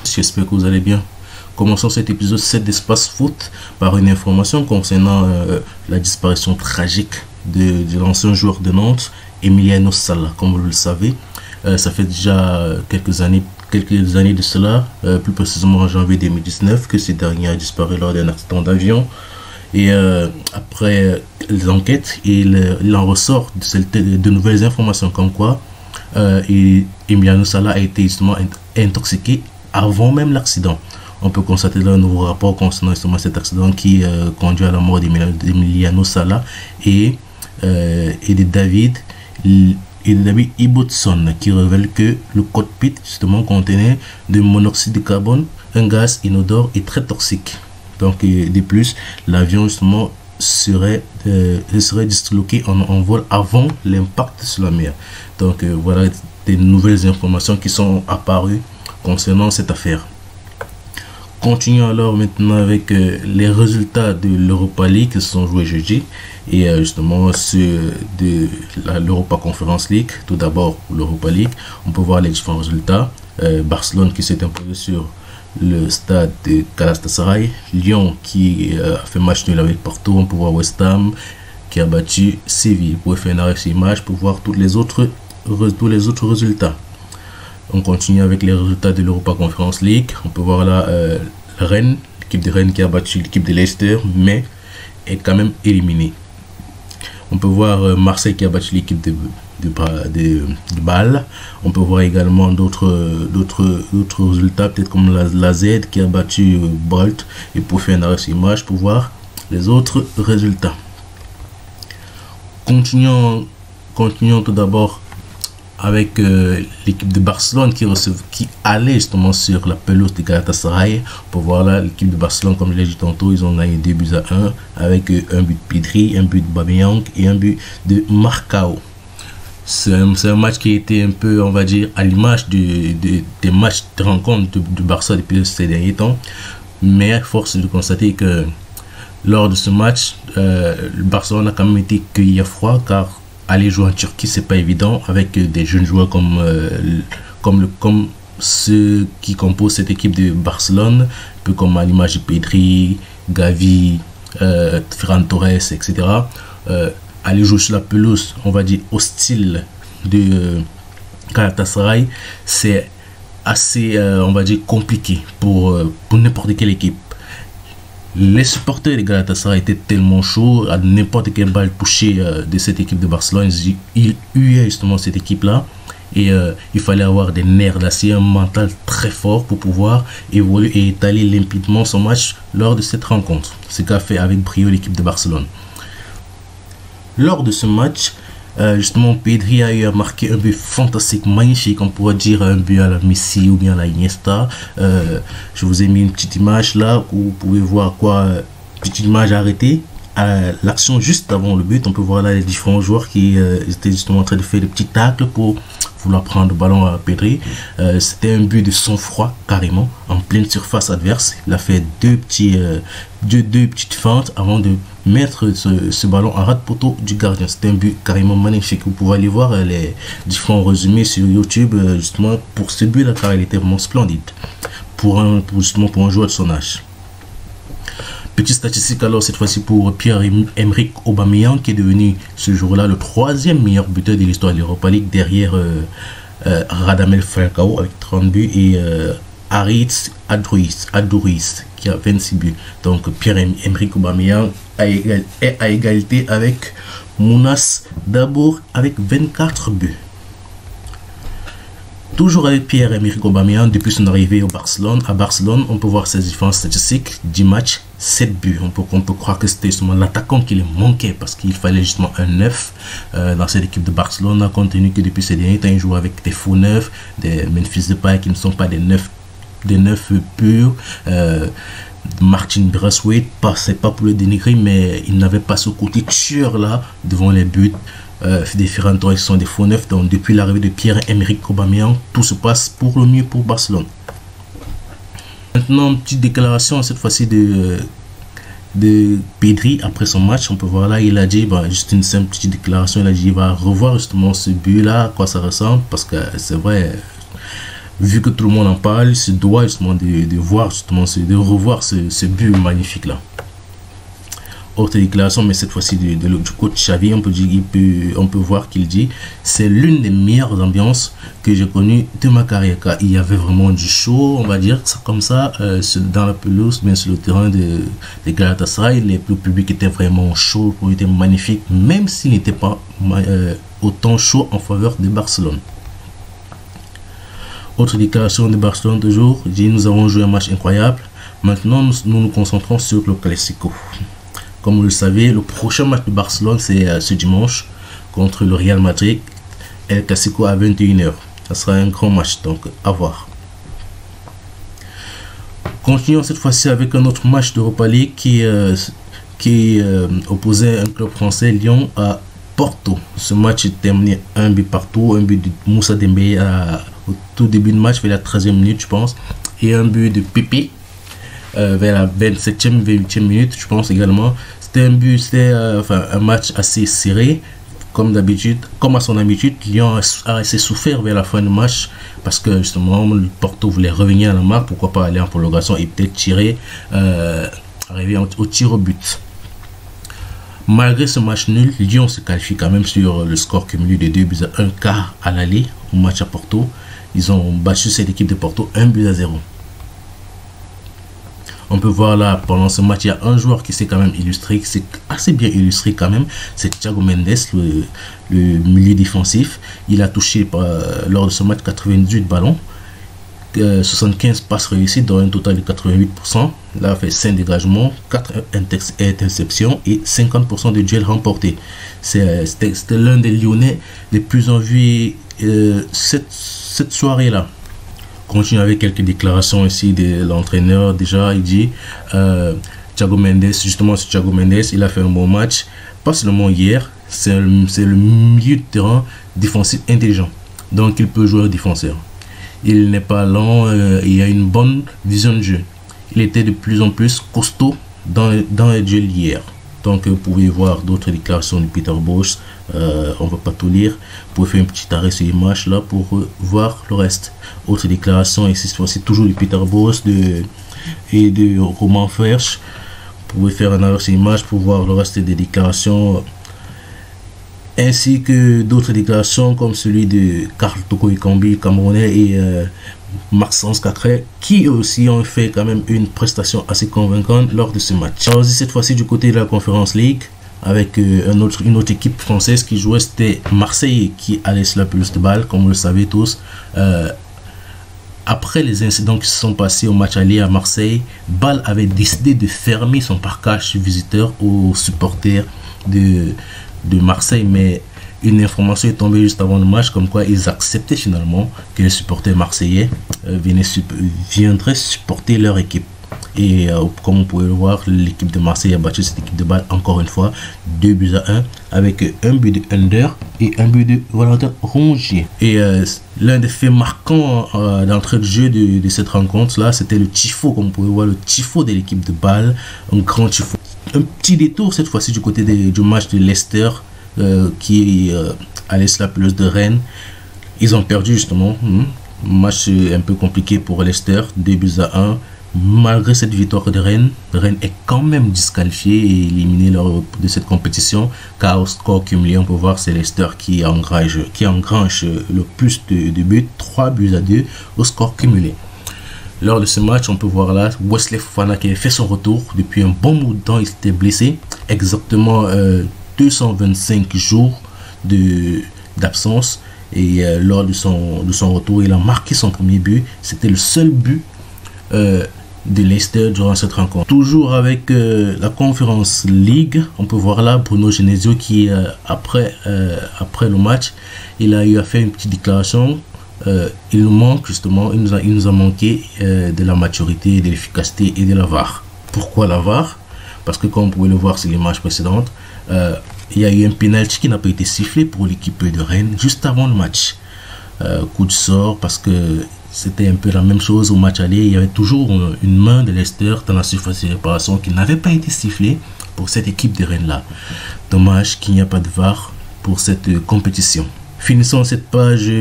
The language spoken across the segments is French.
J'espère que vous allez bien. Commençons cet épisode 7 d'Espace Foot par une information concernant la disparition tragique de l'ancien joueur de Nantes, Emiliano Sala. Comme vous le savez, ça fait déjà quelques années de cela, plus précisément en janvier 2019, que ce dernier a disparu lors d'un accident d'avion. Et après les enquêtes, il en ressort de nouvelles informations comme quoi Emiliano Sala a été justement intoxiqué avant même l'accident. On peut constater dans un nouveau rapport concernant justement cet accident qui conduit à la mort d'Emiliano Sala et de David Ibbotson, qui révèle que le cockpit justement contenait de monoxyde de carbone, un gaz inodore et très toxique. Donc de plus, l'avion justement serait disloqué en vol avant l'impact sur la mer. Donc voilà des nouvelles informations qui sont apparues concernant cette affaire. Continuons alors maintenant avec les résultats de l'Europa League qui se sont joués jeudi et justement ceux de l'Europa Conference League. Tout d'abord l'Europa League, on peut voir les différents résultats. Barcelone qui s'est imposé sur le stade de Galatasaray, Lyon qui a fait match nul avec Porto, on peut voir West Ham qui a battu Séville. Vous pouvez faire une arrêt sur image pour voir tous les autres résultats. On continue avec les résultats de l'Europa Conference League. On peut voir là Rennes, l'équipe de Rennes qui a battu l'équipe de Leicester, mais est quand même éliminée. On peut voir Marseille qui a battu l'équipe de Bâle. On peut voir également d'autres résultats, peut-être comme la Z qui a battu Bolt. Et pour faire une arrêt sur image pour voir les autres résultats. Continuons tout d'abord avec l'équipe de Barcelone qui allait justement sur la pelouse de Galatasaray. Pour voir là l'équipe de Barcelone, comme je l'ai dit tantôt, ils ont gagné 2-1 avec un but de Pedri, un but de Aubameyang et un but de Marcao. C'est un match qui était un peu, on va dire, à l'image des matchs de rencontre du Barça depuis ces derniers temps. Mais à force de constater que lors de ce match, le Barcelone a quand même été cueilli à froid, car aller jouer en Turquie c'est pas évident avec des jeunes joueurs comme ceux qui composent cette équipe de Barcelone, un peu comme à l'image de Pedri, Gavi, Ferran Torres, etc. Aller jouer sur la pelouse, on va dire hostile de Galatasaray, c'est assez on va dire compliqué pour n'importe quelle équipe. Les supporters de Galatasaray étaient tellement chauds, à n'importe quelle balle touchée de cette équipe de Barcelone, ils huaient justement cette équipe là, et il fallait avoir des nerfs d'acier, un mental très fort pour pouvoir évoluer et étaler limpidement son match lors de cette rencontre. C'est ce qu'a fait avec brio l'équipe de Barcelone. Lors de ce match, justement Pedri a eu à marquer un but fantastique, magnifique, on pourrait dire un but à la Messi ou bien à la Iniesta. Je vous ai mis une petite image là où vous pouvez voir quoi, petite image arrêtée à l'action juste avant le but. On peut voir là les différents joueurs qui étaient justement en train de faire des petits tacles pour vouloir prendre le ballon à Pedri. C'était un but de sang-froid carrément en pleine surface adverse. Il a fait deux petites feintes avant de mettre ce ballon en ras de poteau du gardien. C'était un but carrément magnifique. Vous pouvez aller voir les différents résumés sur YouTube justement pour ce but là, car il était vraiment splendide pour un joueur de son âge. Petite statistique alors cette fois-ci pour Pierre-Emerick Aubameyang, qui est devenu ce jour-là le 3e meilleur buteur de l'histoire de l'Europa League derrière Radamel Falcao avec 30 buts et Haris Adouris qui a 26 buts. Donc Pierre-Emerick Aubameyang est à égalité avec Mounas Dabour avec 24 buts. Toujours avec Pierre-Emerick Aubameyang, depuis son arrivée à Barcelone, on peut voir ses différentes statistiques. 10 matchs, 7 buts. On peut croire que c'était justement l'attaquant qui lui manquait, parce qu'il fallait justement un 9 dans cette équipe de Barcelone, compte tenu que depuis ces derniers temps, il joue avec des faux 9, des Memphis Depay qui ne sont pas des 9 purs. Martin Braithwaite, c'est pas pour le dénigrer, mais il n'avait pas ce côté tueur là devant les buts. Des Ferran Torres sont des faux neufs. Donc depuis l'arrivée de Pierre-Emerick Aubameyang, tout se passe pour le mieux pour Barcelone. Maintenant, une petite déclaration cette fois-ci de Pedri après son match. On peut voir là, il a dit, juste une simple petite déclaration, il a dit il va revoir justement ce but là, à quoi ça ressemble, parce que c'est vrai, vu que tout le monde en parle, il se doit justement de voir justement, de revoir ce but magnifique là. Autre déclaration, mais cette fois-ci du coach Xavi, on peut voir qu'il dit c'est l'une des meilleures ambiances que j'ai connues de ma carrière, car il y avait vraiment du show, on va dire ça comme ça, dans la pelouse, bien sur le terrain de Galatasaray. Le public était vraiment chaud, était magnifique, même s'il n'était pas autant chaud en faveur de Barcelone. Autre déclaration de Barcelone toujours, dit nous avons joué un match incroyable, maintenant nous nous concentrons sur le Classico. Comme vous le savez, le prochain match de Barcelone, c'est ce dimanche contre le Real Madrid. Et le Classico à 21h. Ça sera un grand match, donc à voir. Continuons cette fois-ci avec un autre match d'Europa League qui opposait un club français, Lyon, à Porto. Ce match est terminé 1 but partout. Un but de Moussa Dembélé au tout début de match, vers la 13e minute, je pense. Et un but de Pepe. Vers la 27e, 28e minute, je pense également. C'était un match assez serré, comme d'habitude, comme à son habitude. Lyon a assez souffert vers la fin du match parce que justement, le Porto voulait revenir à la marque, pourquoi pas aller en prolongation et peut-être tirer, arriver au tir au but. Malgré ce match nul, Lyon se qualifie quand même sur le score cumulé de 2 buts à 1 quart à l'aller au match à Porto. Ils ont battu cette équipe de Porto 1 but à 0. On peut voir là, pendant ce match, il y a un joueur qui s'est quand même illustré, qui s'est assez bien illustré quand même. C'est Thiago Mendes, le milieu défensif. Il a touché lors de ce match 98 ballons, 75 passes réussies dans un total de 88%. Là, il a fait 5 dégagements, 4 interceptions et 50% de duels remportés. C'était l'un des Lyonnais les plus en vue cette soirée-là. Continue avec quelques déclarations ici de l'entraîneur. Déjà, il dit Thiago Mendes, justement, c'est Thiago Mendes, il a fait un bon match, pas seulement hier, c'est le milieu de terrain défensif intelligent, donc il peut jouer au défenseur. Il n'est pas lent, il a une bonne vision de jeu. Il était de plus en plus costaud dans les duels hier. Donc vous pouvez voir d'autres déclarations de Peter Bosz. On va pas tout lire. Vous pouvez faire un petit arrêt sur l'image là pour voir le reste. Autre déclaration ici, cette fois-ci toujours de Peter Bosz et de Romain Ferch. Vous pouvez faire un arrêt sur l'image pour voir le reste des déclarations, ainsi que d'autres déclarations comme celui de Karl Toko Ekambi, Camerounais, et Maxence Cacré, qui aussi ont fait quand même une prestation assez convaincante lors de ce match. Alors cette fois-ci du côté de la Conference League, avec une autre équipe française qui jouait, c'était Marseille qui allait sur la pelouse de Bâle, comme vous le savez tous. Après les incidents qui se sont passés au match aller à Marseille, Bâle avait décidé de fermer son parcage visiteur aux supporters de Marseille, mais une information est tombée juste avant le match comme quoi ils acceptaient finalement que les supporters marseillais viendraient supporter leur équipe. Et comme vous pouvez le voir, l'équipe de Marseille a battu cette équipe de Bâle encore une fois 2 buts à 1 avec un but de Under et un but de Valentin Rongier. Et l'un des faits marquants d'entrée de jeu de cette rencontre là, c'était le tifo. Comme vous pouvez voir, le tifo de l'équipe de Bâle, un grand tifo. Un petit détour cette fois-ci du côté du match de Leicester qui allait sur la pelouse de Rennes. Ils ont perdu justement. Match un peu compliqué pour Leicester, 2 buts à 1. Malgré cette victoire de Rennes, Rennes est quand même disqualifié et éliminé de cette compétition, car au score cumulé, on peut voir c'est Leicester qui engrange le plus de buts, 3 buts à 2 au score cumulé. Lors de ce match, on peut voir là Wesley Fofana qui a fait son retour depuis un bon bout de temps. Il s'était blessé, exactement 225 jours d'absence, et lors de son retour, il a marqué son premier but. C'était le seul but de Leicester durant cette rencontre. Toujours avec la Conference League, on peut voir là Bruno Genesio qui après le match, il a eu à faire une petite déclaration. Il nous manque justement, il nous a manqué de la maturité, de l'efficacité et de la VAR. Pourquoi la VAR? Parce que comme vous pouvez le voir sur l'image précédente, il y a eu un penalty qui n'a pas été sifflé pour l'équipe de Rennes juste avant le match. Coup de sort, parce que c'était un peu la même chose au match aller. Il y avait toujours une main de Leicester dans la surface de réparation qui n'avait pas été sifflée pour cette équipe de Rennes là. Dommage qu'il n'y a pas de VAR pour cette compétition. Finissons cette page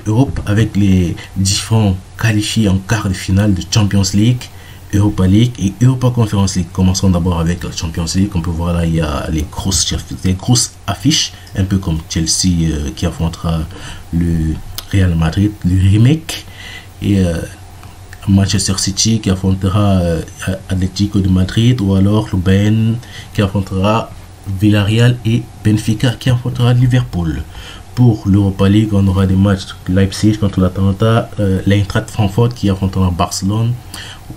Europe avec les différents qualifiés en quart de finale de Champions League, Europa League et Europa Conference League. Commençons d'abord avec la Champions League. On peut voir là, il y a les grosses affiches, un peu comme Chelsea qui affrontera le Real Madrid, le remake, et Manchester City qui affrontera Atlético de Madrid, ou alors le Bayern qui affrontera Villarreal et Benfica qui affrontera Liverpool. Pour l'Europa League, on aura des matchs Leipzig contre l'Atalanta, l'Eintracht Francfort qui affrontera Barcelone,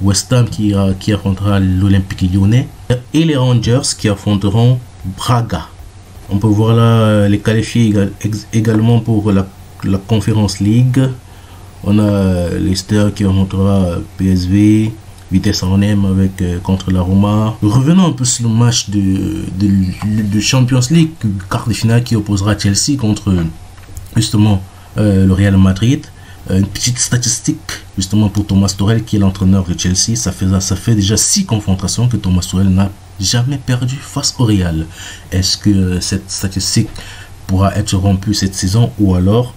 West Ham qui affrontera l'Olympique Lyonnais et les Rangers qui affronteront Braga. On peut voir là les qualifiés également pour la Conference League. On a Leicester qui affrontera PSV, Vitesse Arnhem avec contre la Roma. Revenons un peu sur le match de Champions League, quart de finale qui opposera Chelsea contre justement le Real Madrid. Une petite statistique justement pour Thomas Tuchel qui est l'entraîneur de Chelsea. Ça fait déjà 6 confrontations que Thomas Tuchel n'a jamais perdu face au Real. Est-ce que cette statistique pourra être rompue cette saison ou alors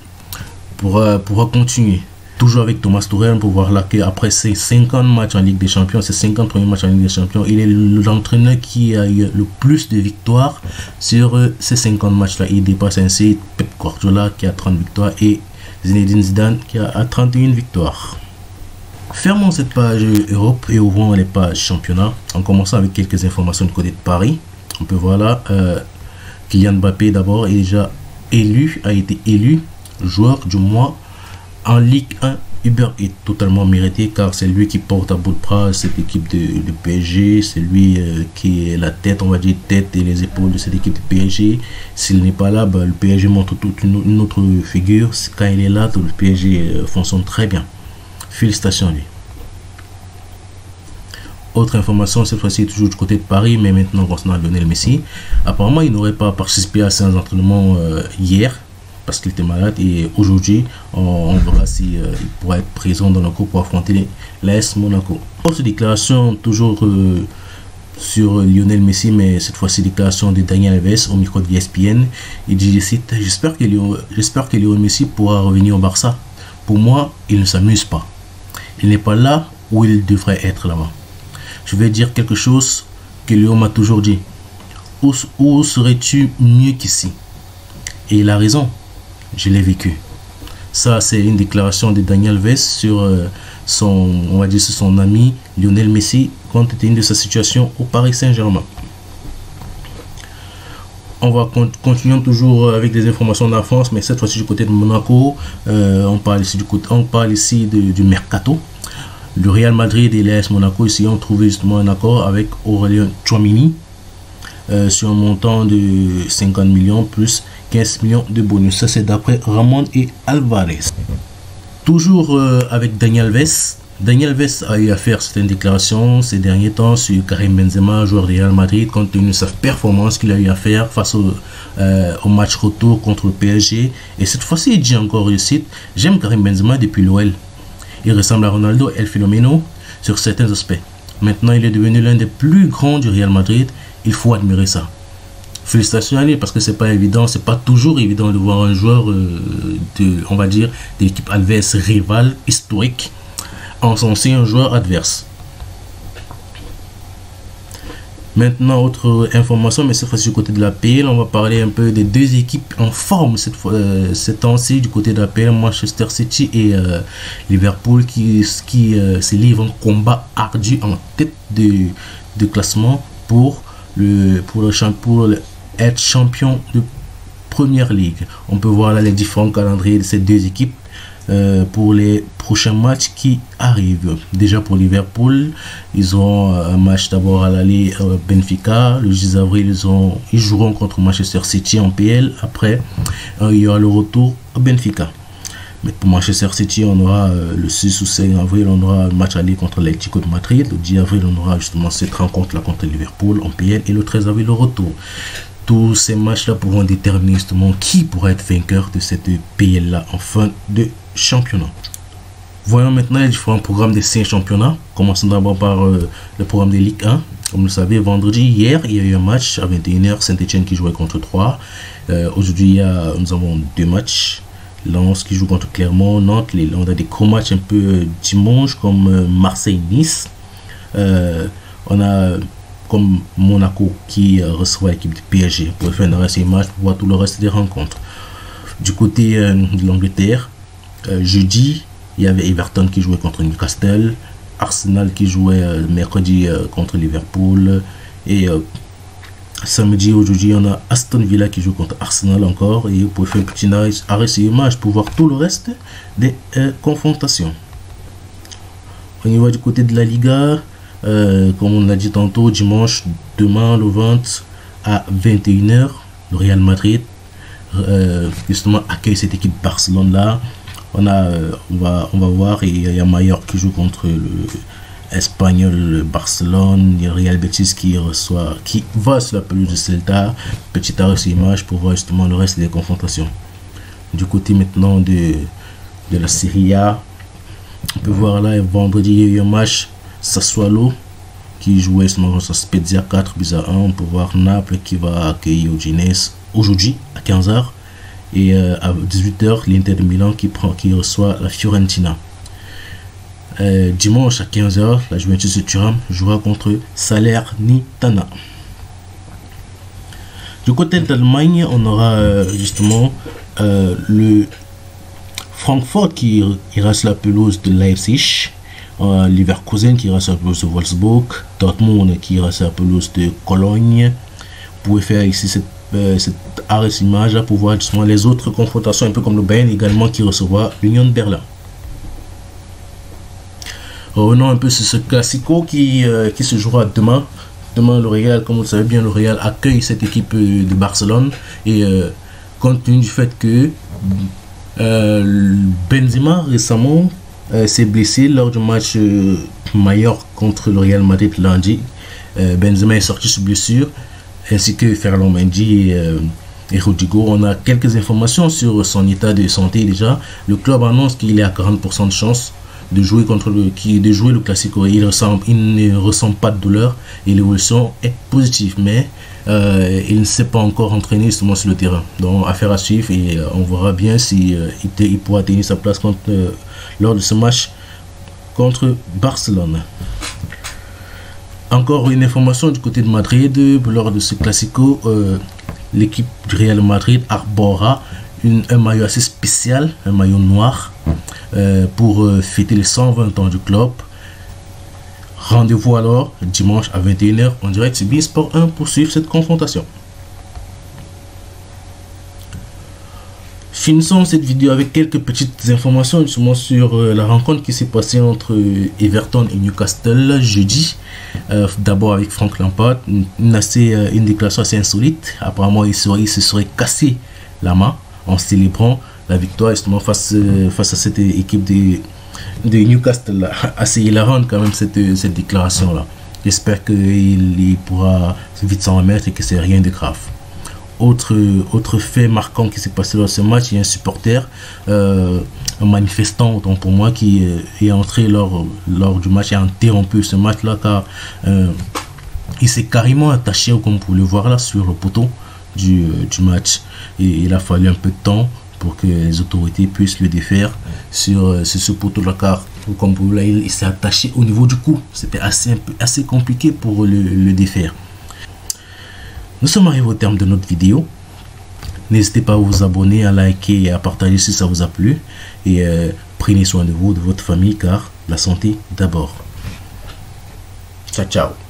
pourra continuer? Toujours avec Thomas Tuchel, pour voir là qu'après ses 50 matchs en Ligue des Champions, ses 50 premiers matchs en Ligue des Champions, il est l'entraîneur qui a eu le plus de victoires sur ces 50 matchs là. Il dépasse ainsi Pep Guardiola qui a 30 victoires et Zinedine Zidane qui a 31 victoires. Fermons cette page Europe et ouvrons les pages championnat en commençant avec quelques informations du côté de Paris. On peut voir là Kylian Mbappé d'abord a été élu joueur du mois en Ligue 1 Uber est totalement mérité car c'est lui qui porte à bout de bras cette équipe de PSG. C'est lui qui est la tête, on va dire tête et les épaules de cette équipe de PSG. S'il n'est pas là, le PSG montre toute une autre figure. Quand il est là, le PSG fonctionne très bien. Félicitations à lui. Autre information, cette fois-ci toujours du côté de Paris, mais maintenant concernant Lionel Messi. Apparemment, il n'aurait pas participé à ses entraînements hier parce qu'il était malade, et aujourd'hui on verra si il pourra être présent dans le cours pour affronter l'AS Monaco. Autre déclaration toujours sur Lionel Messi, mais cette fois-ci déclaration de Daniel Alves au micro de ESPN. Il dit, je cite, j'espère que Lionel Messi pourra revenir au Barça. Pour moi, il ne s'amuse pas. Il n'est pas là où il devrait être là-bas. Je vais dire quelque chose que Léo m'a toujours dit. Où serais-tu mieux qu'ici? Et il a raison. Je l'ai vécu. Ça, c'est une déclaration de Daniel Alves sur on va dire, son ami Lionel Messi compte tenu de sa situation au Paris Saint-Germain. On va continuer toujours avec des informations de la France, mais cette fois-ci du côté de Monaco. On parle ici du mercato. Le Real Madrid et l'AS Monaco ici ont trouvé justement un accord avec Aurélien Tchouaméni sur un montant de 50 millions plus 15 millions de bonus. Ça, c'est d'après Ramon et Alvarez. Toujours avec Daniel Alves. Daniel Alves a eu à faire certaines déclarations ces derniers temps sur Karim Benzema, joueur du Real Madrid, compte tenu de sa performance qu'il a eu à faire face au match retour contre le PSG. Et cette fois-ci, il dit encore, je cite, j'aime Karim Benzema depuis l'OL. Il ressemble à Ronaldo El Fenomeno sur certains aspects. Maintenant, il est devenu l'un des plus grands du Real Madrid. Il faut admirer ça. Félicitations à lui parce que c'est pas évident, c'est pas toujours évident de voir un joueur on va dire, de l'équipe adverse rivale historique encenser un joueur adverse. Maintenant, autre information, mais cette fois-ci du côté de la PL, on va parler un peu des deux équipes en forme cette temps-ci du côté de la PL, Manchester City et Liverpool qui se livrent un combat ardu en tête de classement pour être champion de Première Ligue. On peut voir là les différents calendriers de ces deux équipes pour les prochains matchs qui arrivent. Déjà pour Liverpool, ils auront un match d'abord à l'aller Benfica. Le 10 avril, ils joueront contre Manchester City en PL. Après, il y aura le retour à Benfica. Mais pour Manchester City, on aura le 6 ou 5 avril, on aura le match aller contre l'Atlético de Madrid. Le 10 avril, on aura justement cette rencontre là contre Liverpool en PL. Et le 13 avril, le retour. Tous ces matchs-là pourront déterminer justement qui pourra être vainqueur de cette PL-là en fin de championnat. Voyons maintenant les différents programmes des 5 championnats. Commençons d'abord par le programme de Ligue 1. Comme vous le savez, vendredi, hier, il y a eu un match à 21 h, Saint-Etienne qui jouait contre 3. Aujourd'hui, nous avons 2 matchs. Lens qui joue contre Clermont, Nantes. On a des gros matchs un peu dimanche comme Marseille-Nice. On a comme Monaco qui reçoit l'équipe du PSG pour faire un reste des matchs, pour voir tout le reste des rencontres. Du côté de l'Angleterre, jeudi, il y avait Everton qui jouait contre Newcastle, Arsenal qui jouait mercredi contre Liverpool, et samedi, aujourd'hui, on a Aston Villa qui joue contre Arsenal encore, et vous pouvez faire un petit arrêt sur image pour voir tout le reste des confrontations. Au niveau du côté de la Liga, comme on l'a dit tantôt, dimanche, demain le 20 à 21 h, le Real Madrid justement accueille cette équipe Barcelone là. On va voir, et il y a Mallorca qui joue contre le Espagnol Barcelone, il y a Real Betis qui va sur la pelouse de Celta. Petit arrêt sur image pour voir justement le reste des confrontations. Du côté maintenant de la Serie A, on peut voir là, vendredi il y a eu un match, Sassuolo qui jouait contre Spezia 4-1. On peut voir Naples qui va accueillir Udinese aujourd'hui à 15 h, et à 18 h l'Inter de Milan qui reçoit la Fiorentina. Dimanche à 15 h, la Juventus de Turin jouera contre Salernitana. Du côté d'Allemagne, on aura justement le Francfort qui ira sur la pelouse de Leipzig, Leverkusen qui ira sur la pelouse de Wolfsburg, Dortmund qui ira sur la pelouse de Cologne. Vous pouvez faire ici cet arrêt image là pour voir justement les autres confrontations, un peu comme le Bayern également qui recevra l'Union de Berlin. Revenons un peu sur ce classico qui se jouera demain. Demain, le Real, comme vous le savez bien, le Real accueille cette équipe de Barcelone, et compte tenu du fait que Benzema récemment s'est blessé lors du match Mallorca contre le Real Madrid lundi. Benzema est sorti sous blessure, ainsi que Ferland Mendy et Rodrigo. On a quelques informations sur son état de santé déjà. Le club annonce qu'il est à 40% de chance de jouer le Classico. Il ne ressent pas de douleur et l'évolution est positive, mais il ne s'est pas encore entraîné justement sur le terrain. Donc affaire à suivre, et on verra bien si il pourra tenir sa place lors de ce match contre Barcelone. Encore une information du côté de Madrid, lors de ce Classico, l'équipe du Real Madrid arborera un maillot assez spécial, un maillot noir, pour fêter les 120 ans du club. Rendez-vous alors dimanche à 21 h en direct sur beIN Sport 1 pour suivre cette confrontation. Finissons cette vidéo avec quelques petites informations justement sur la rencontre qui s'est passée entre Everton et Newcastle jeudi. D'abord avec Frank Lampard, une déclaration assez insolite. Apparemment il se serait cassé la main en célébrant la victoire justement face à cette équipe de Newcastle. Assez hilarante quand même cette déclaration là. J'espère qu'il pourra vite s'en remettre et que c'est rien de grave. Autre fait marquant qui s'est passé dans ce match, il y a un supporter, un manifestant autant pour moi, qui est entré lors du match et a interrompu ce match là, car il s'est carrément attaché, comme vous pouvez le voir là, sur le poteau du match, et il a fallu un peu de temps pour que les autorités puissent le défaire sur ce poteau là, car comme vous voyez, il s'est attaché au niveau du cou. C'était assez compliqué pour le défaire. Nous sommes arrivés au terme de notre vidéo. N'hésitez pas à vous abonner, à liker et à partager si ça vous a plu. Et prenez soin de vous, de votre famille, car la santé d'abord. Ciao, ciao.